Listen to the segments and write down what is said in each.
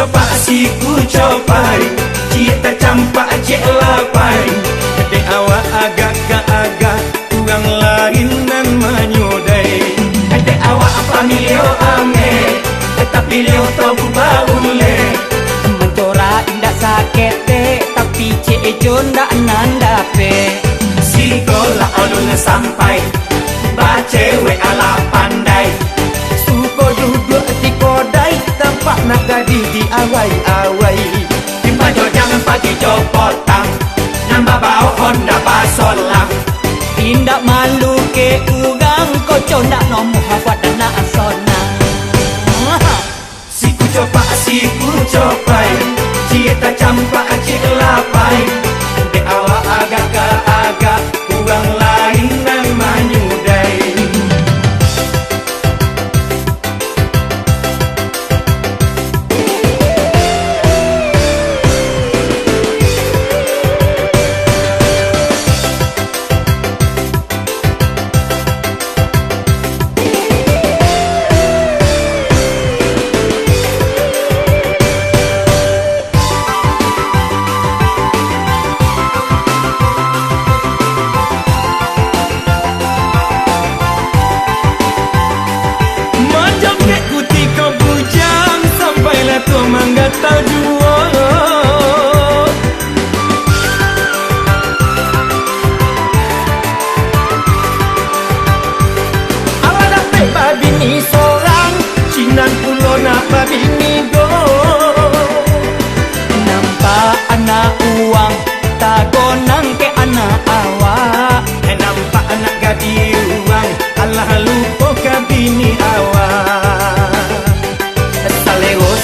coba si ku cobai, cita campak cek lapai. Dek awak agak-agak kurang lain nan menyudai. Dek awak familio ame, tetapi leo tobu baule. Mentora indah sakit tapi cek jon dak nanda pe. Si gola olun sampai, bacewe ala pandai. Suko duduk di kodai, tempat nak gadi di awai-awai. Timba jo jangan pagi jo potang, nambah bau Honda basolang. Tindak malu ke urang, kocok nak nombor hafat dan nak sonang. Si ku cobai, cita campak cik lapai. Dek awak agak-agak kurang lain nan menyudai. Manggatau jua awak dapat babi ni sorang, cinan pulau nak babi ni go. Nampak anak uang, tagonang ke anak awak. Nampak anak gadi uang, alah lupa ke bini awak.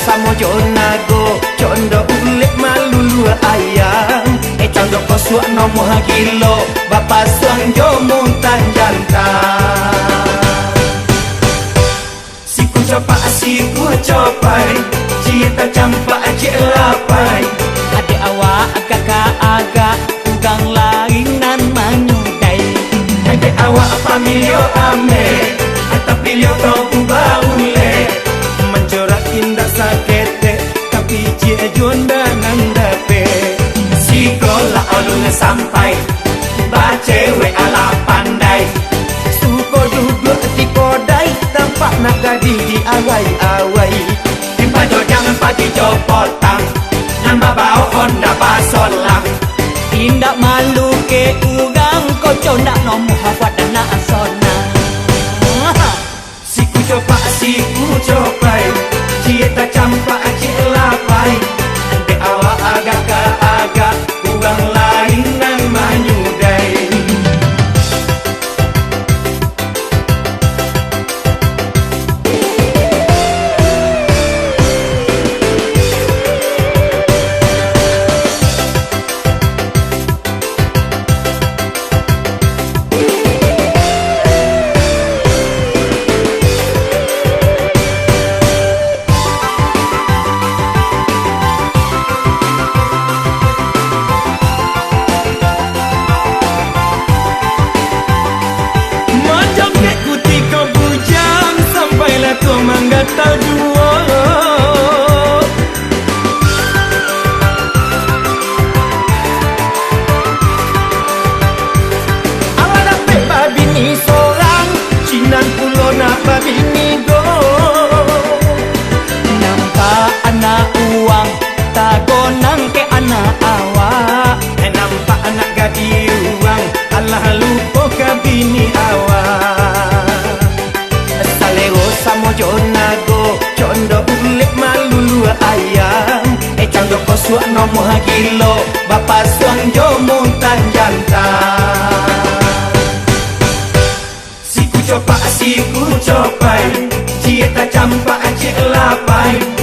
Samo jonago, condo ulik malu lua ayam. Condo kosuak nomor kilo, bapak suang jo muntan jantan. Si ku cobai, cita campak cik lapai. Adik awak agak-agak kurang lain nan menyudai. Adik awak familio ame, tapi leo tobu baule. Mencorak indah sakit, tapi cik jonda nanda pe. Si gola olun sampai, bacewe ala pandai. Suko duduk di kodai, tempat nak gadi di awai-awai. Timba jo jangan pagi jo potang, nambah bau Honda basolang. Tindak malu ke urang, kocok nak nombor hafat dan nak sonang. Si ku cobai, cita campak cik lapai. Dek awak agak-agak kurang lain nan menyudai. Manggatau jua awak dapat babi ni sorang, cinan pulau nak babi ni go. Nampak anak uang, tagonang ke anak awak. Nampak anak gadi uang, alah lupa ke bini awak. Samo jonago, condo ulik malu lua ayam. condo kosuak nomor kilo, bapak suang jo muntan jantan. Si ku cobai, cita campak cik lapai.